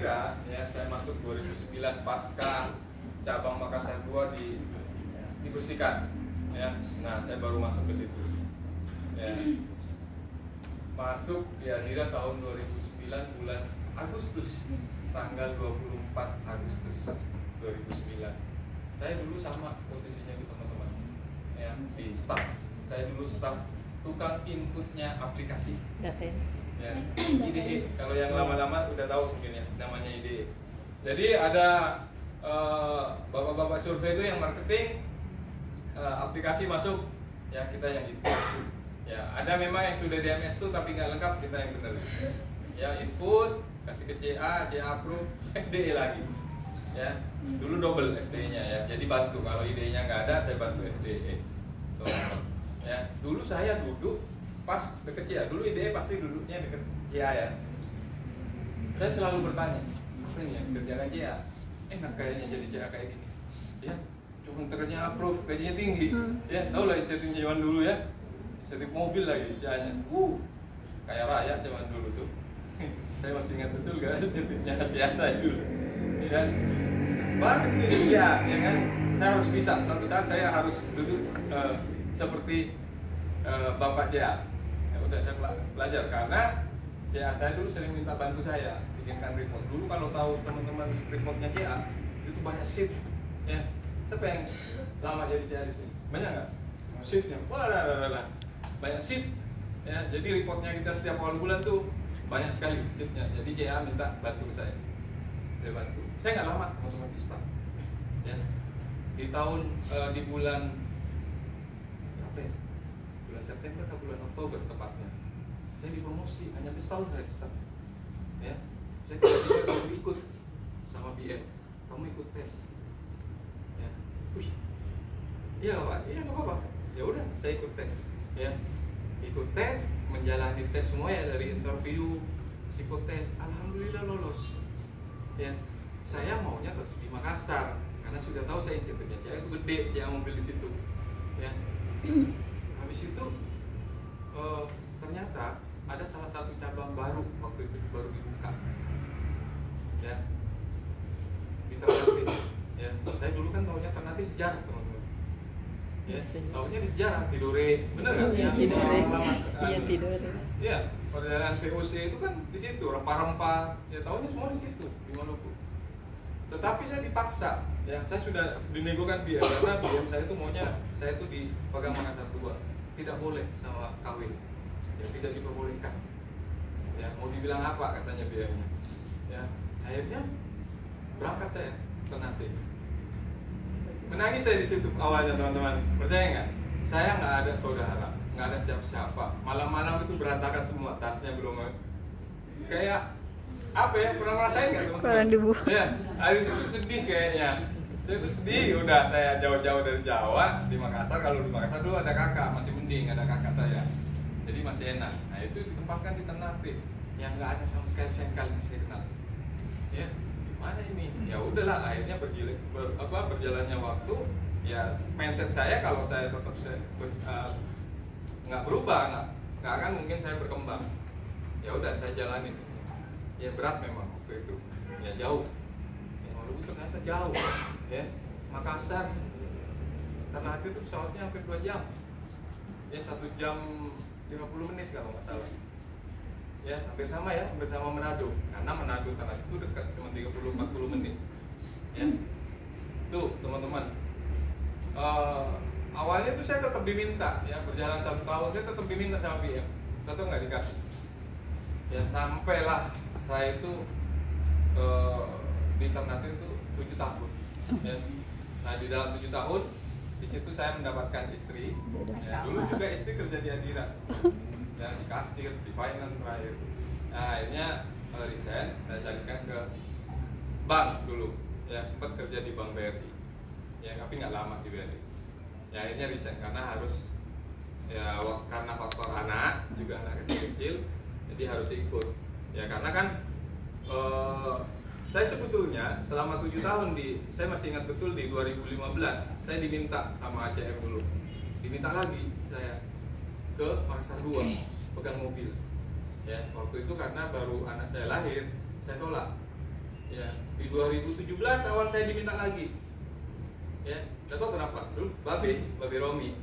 Adira, ya saya masuk 2009 pasca cabang Makassar 2 dibersihkan, ya. Nah saya baru masuk ke situ, ya. Masuk di Adira tahun 2009 bulan Agustus, tanggal 24 Agustus 2009. Saya dulu sama posisinya di teman-teman, ya, di staff. Saya dulu staff tukang inputnya aplikasi. Ya, IDE. Kalau yang lama-lama udah tahu mungkin ya, namanya IDE. Jadi ada bapak-bapak survei itu yang marketing, aplikasi masuk, ya kita yang input. Ya, ada memang yang sudah di MS itu tapi nggak lengkap, kita yang benar. Ya, input, kasih ke CA, CA approve, FDE lagi. Ya, dulu double FDE-nya ya. Jadi bantu kalau IDE-nya nggak ada, saya bantu FDE. Tuh. Ya, dulu saya duduk pas deket CA, dulu IDE pasti duduknya deket CA ya. Saya selalu bertanya, apa ini yang kerjakan CA? Enak kayaknya jadi CA kayak gini. Ya, cuma ternyata approve, gajinya tinggi. Ya, tau lah insentif zaman dulu ya. Insentif mobil lagi CA-nya. Kayak rakyat zaman dulu tuh. Saya masih ingat betul gak insentifnya CA saya dulu. Ya, banget nih ya kan. Saya harus bisa, suatu saat saya harus duduk seperti Bapak CA. Ya udah saya belajar karena CA saya dulu sering minta bantu saya bikinkan report. Dulu kalau tahu teman-teman reportnya CA itu banyak sheet, ya. Siapa yang lama jadi CA di sini? Banyak nggak? Sheetnya, wah, banyak sheet, ya. Jadi reportnya kita setiap awal bulan tuh banyak sekali sheetnya. Jadi CA minta bantu saya bantu. Saya nggak lama teman-teman di staff, ya. Di tahun di bulan apa ya? Bulan September atau bulan Oktober tepatnya, saya dipromosi hanya setahun saya di staff, ya. Saya tiba-tiba saya ikut sama BM, kamu ikut tes, ya. Iya Pak, iya nggak apa-apa. Ya udah, saya ikut tes, ya. Ikut tes, menjalani tes semua ya, dari interview, psikotes, alhamdulillah lolos, ya. Saya maunya tetap di Makassar karena sudah tahu saya insentifnya itu gede, yang mobil di situ, ya. Habis itu ternyata ada salah satu cabang baru waktu itu baru dibuka, ya, di Ternate, ya. Saya dulu kan tahunya Ternate sejarah teman-teman, ya. Tahunya di sejarah Tidore, bener nggak? Iya, Tidore. Iya, Tidore. Iya, perjalanan VOC itu kan di situ, rempah-rempah, ya tahunya semua di situ di Maluku. Tetapi saya dipaksa, ya. Saya sudah dinegokan biaya karena biaya saya itu maunya saya itu di Pagang Makassar 2, tidak boleh sama kawin, ya, tidak diperbolehkan, ya. Mau dibilang apa katanya biayanya, ya. Akhirnya berangkat saya ke Ternate. Menangis saya di situ awalnya teman-teman, percaya nggak? Saya nggak ada saudara, nggak ada siapa-siapa. Malam-malam itu berantakan semua, tasnya belum kayak apa ya, pernah ngerasain nggak teman-teman? Ya, habis itu sedih kayaknya. Saya itu sedih, udah saya jauh-jauh dari Jawa di Makassar. Kalau di Makassar dulu ada kakak, masih mending ada kakak saya, jadi masih enak. Nah itu ditempatkan di Ternate yang nggak ada sama sekali saya kenal, ya. Gimana ini? Ya udahlah, akhirnya berjalannya waktu, ya mindset saya kalau saya tetap nggak berubah, nggak akan mungkin saya berkembang. Ya udah saya jalanin. Ya berat memang waktu itu, ya jauh. Ya Maluku ternyata jauh, ya. Makassar, Ternate itu pesawatnya hampir 2 jam, ya 1 jam 50 menit kalau nggak salah. Ya hampir sama ya, hampir sama Manado. Karena Manado Ternate itu dekat, cuma 30-40 menit. Ya, tuh teman-teman. Awalnya tuh saya tetap diminta, ya berjalan 1 tahun saya tetap diminta sama BM, tetap nggak dikasih. Ya sampailah saya itu di Ternate itu 7 tahun, ya. Nah di dalam 7 tahun di situ saya mendapatkan istri, ya. Dulu juga istri kerja di Adira, ya, di kasir, di finance terakhir. Nah akhirnya resign, saya carikan ke bank dulu, ya sempat kerja di Bank BRI, ya tapi nggak lama di BRI. Ya akhirnya resign karena harus, ya karena faktor anak juga, anak kecil, jadi harus ikut. Ya karena kan saya sebetulnya selama 7 tahun saya masih ingat betul di 2015 saya diminta sama ACM dulu, diminta lagi saya ke Makassar 2 pegang mobil, ya waktu itu karena baru anak saya lahir, saya tolak, Ya, di 2017 awal saya diminta lagi. Ya, nggak tahu kenapa. Dulu Babe Romi.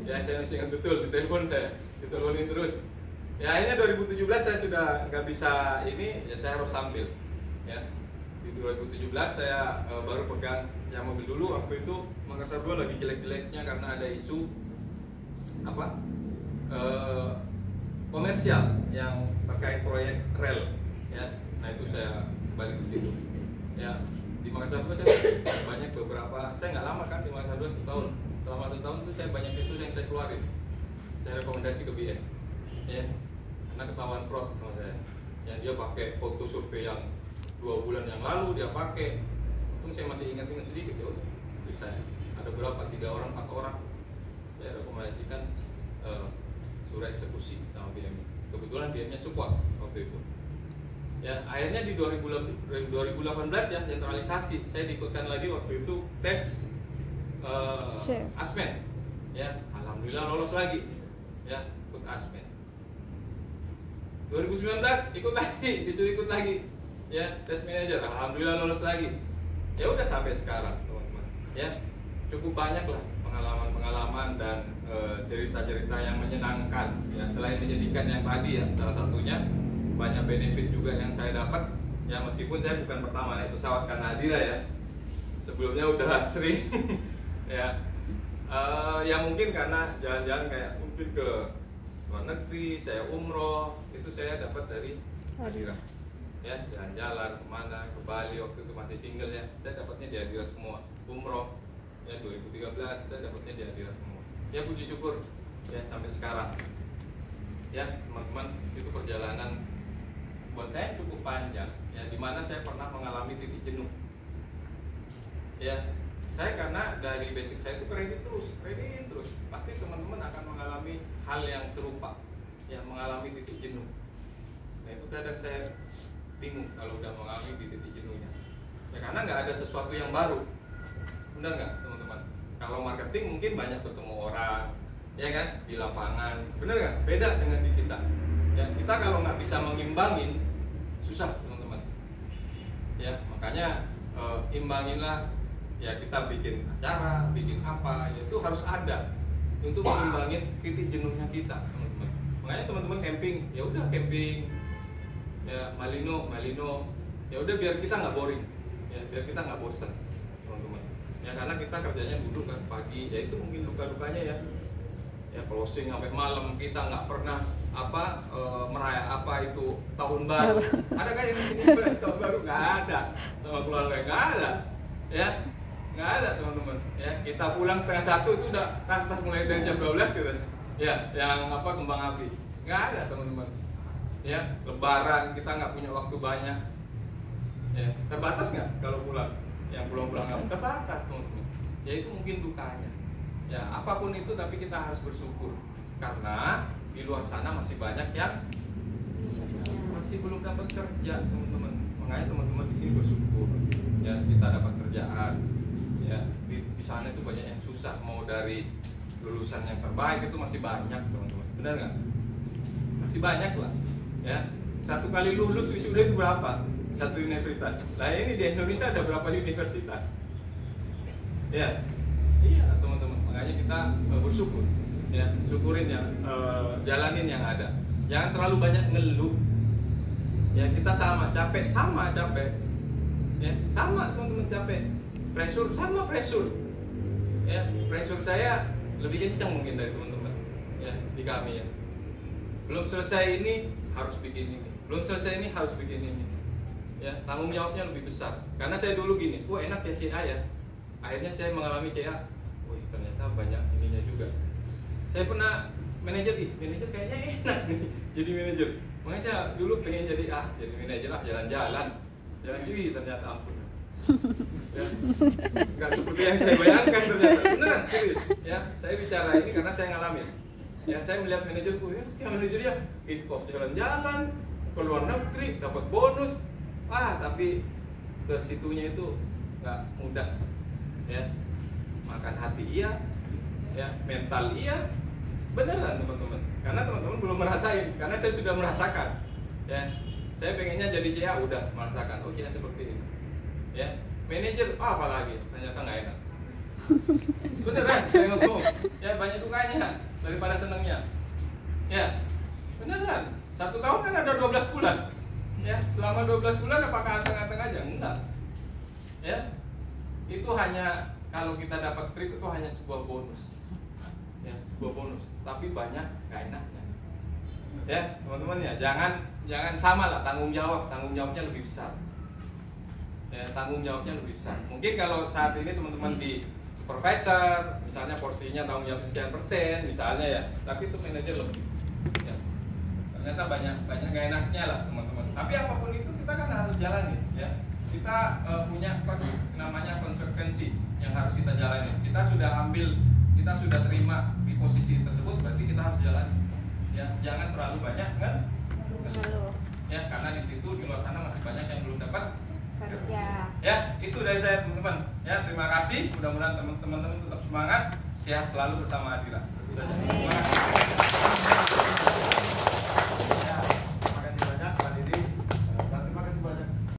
Ya, saya masih ingat betul di telepon saya, diteleponin terus. Ya, akhirnya 2017 saya sudah nggak bisa ini, ya saya harus sambil. Ya, di 2017 saya baru pegang yang mobil dulu. Waktu itu Makassar 2 lagi jelek-jeleknya karena ada isu apa? Komersial yang terkait proyek rel. Ya, nah itu saya balik ke situ. Ya, di Makassar 2 saya banyak beberapa, saya nggak lama kan di Makassar 2 1 tahun. Selama 1 tahun itu saya banyak isu yang saya keluarin. Saya rekomendasi ke BN. Ya, karena ketahuan fraud sama saya. Ya, dia pakai foto survei yang 2 bulan yang lalu dia pakai. Untung saya masih ingat-ingat sedikit, ya udah bisa. Ada berapa? 3 orang, 4 orang. Saya rekomendasikan surat eksekusi sama BM. Kebetulan BM-nya support waktu itu. Ya, akhirnya di 2018 ya sentralisasi. Saya diikutkan lagi waktu itu tes Asmen. Ya, alhamdulillah lolos lagi. Ya, ikut Asmen. 2019 ikut lagi, disuruh ikut lagi. Ya, tes manajer, alhamdulillah lolos lagi. Ya udah sampai sekarang, teman-teman. Ya, cukup banyak lah pengalaman-pengalaman dan cerita-cerita yang menyenangkan. Ya, selain menyedihkan yang tadi ya, salah satunya banyak benefit juga yang saya dapat. Ya, meskipun saya bukan pertama naik pesawat karena Nadira ya. Sebelumnya udah sering. Ya, ya mungkin karena jalan-jalan kayak mungkin ke luar negeri, saya umroh, itu saya dapat dari Nadira. Ya, jalan-jalan kemana, ke Bali waktu itu masih single ya, saya dapatnya di Nadira semua. Umroh ya 2013 saya dapatnya di Nadira semua. Ya, puji syukur ya sampai sekarang. Ya, teman-teman, itu perjalanan buat saya cukup panjang ya, dimana saya pernah mengalami titik jenuh. Ya, saya karena dari basic saya itu kredit terus, pasti teman-teman akan mengalami hal yang serupa, ya mengalami titik jenuh. Nah, itu kadang saya bingung kalau udah mengalami titik jenuhnya. Ya karena nggak ada sesuatu yang baru, benar nggak teman-teman? Kalau marketing mungkin banyak ketemu orang, ya kan, di lapangan, benar nggak? Beda dengan di kita. Ya, kita kalau nggak bisa mengimbangin, susah teman-teman. Ya, makanya imbanginlah. Ya, kita bikin acara, bikin apa, ya itu harus ada untuk mengimbangin titik jenuhnya kita, teman-teman. Makanya teman-teman camping, ya udah camping, ya Malino, ya udah biar kita nggak boring, ya biar kita nggak bosen, teman-teman. Ya karena kita kerjanya duduk kan pagi, ya itu mungkin duka-dukanya ya closing sampai malam, kita nggak pernah meraya itu tahun baru. Ada kan yang ini tahun baru? Nggak ada, sama keluarga nggak ada, ya. Nggak ada teman-teman, ya kita pulang 12:30 itu udah tas mulai dari jam 12 gitu, ya yang kembang api nggak ada teman-teman, ya lebaran kita nggak punya waktu banyak, ya terbatas nggak kalau pulang, yang pulang-pulang nggak terbatas teman-teman, ya itu mungkin dukanya, ya apapun itu tapi kita harus bersyukur karena di luar sana masih banyak yang masih belum dapat kerja teman-teman, makanya teman-teman di sini bersyukur, ya kita dapat kerjaan. Ya, di sana itu banyak yang susah, mau dari lulusan yang terbaik itu masih banyak teman-teman, benar nggak? Masih banyak lah, ya. Satu kali lulus wisuda itu berapa? Satu universitas. Lah ini di Indonesia ada berapa universitas? Ya, iya teman-teman. Makanya kita bersyukur, ya syukurin yang jalanin yang ada. Jangan terlalu banyak ngeluh. Ya kita sama capek, ya sama teman-teman capek. Pressure sama pressure, ya pressure saya lebih kencang mungkin dari teman-teman, ya di kami ya. Belum selesai ini harus bikin ini, belum selesai ini harus bikin ini, ya tanggung jawabnya lebih besar. Karena saya dulu gini, wah enak ya CA ya. Akhirnya saya mengalami CA, wih ternyata banyak ininya juga. Saya pernah manajer kayaknya enak nih jadi manajer. Makanya saya dulu pengen jadi manajer jalan-jalan, ternyata ampun. Ya, nggak seperti yang saya bayangkan ternyata, beneran serius ya, saya bicara ini karena saya ngalamin ya, saya melihat manajerku ya manajernya kick off jalan-jalan ke luar negeri dapat bonus, tapi ke situnya itu nggak mudah ya, makan hati iya ya, mental iya, beneran teman-teman, karena teman-teman belum merasain, karena saya sudah merasakan ya. Saya pengennya jadi CA, udah merasakan, oh CA seperti ini. Ya, manajer, apa lagi? Ternyata nggak enak. Beneran, saya ngomong. Ya banyak dukanya daripada senangnya. Ya, beneran. 1 tahun kan ada 12 bulan. Ya, selama 12 bulan apakah anteng-anteng aja? Enggak. Ya, itu hanya kalau kita dapat trip itu hanya sebuah bonus. Ya, sebuah bonus. Tapi banyak nggak enaknya. Ya, teman-teman ya, jangan sama lah, tanggung jawabnya lebih besar. Ya, tanggung jawabnya lebih besar. Mungkin kalau saat ini teman-teman di supervisor, misalnya porsinya tanggung jawab sekian persen, misalnya ya, tapi itu manajer lebih. Ya. Ternyata banyak gak enaknya lah teman-teman. Tapi apapun itu kita kan harus jalani, ya. Kita punya namanya konsekuensi yang harus kita jalani. Kita sudah terima di posisi tersebut, berarti kita harus jalani. Ya, jangan terlalu banyak kan? Ya, karena di situ di luar sana masih banyak yang belum dapat kerja. Ya, itu dari saya teman-teman. Ya, terima kasih. Mudah-mudahan teman-teman tetap semangat, sehat selalu bersama Adira. Terima kasih.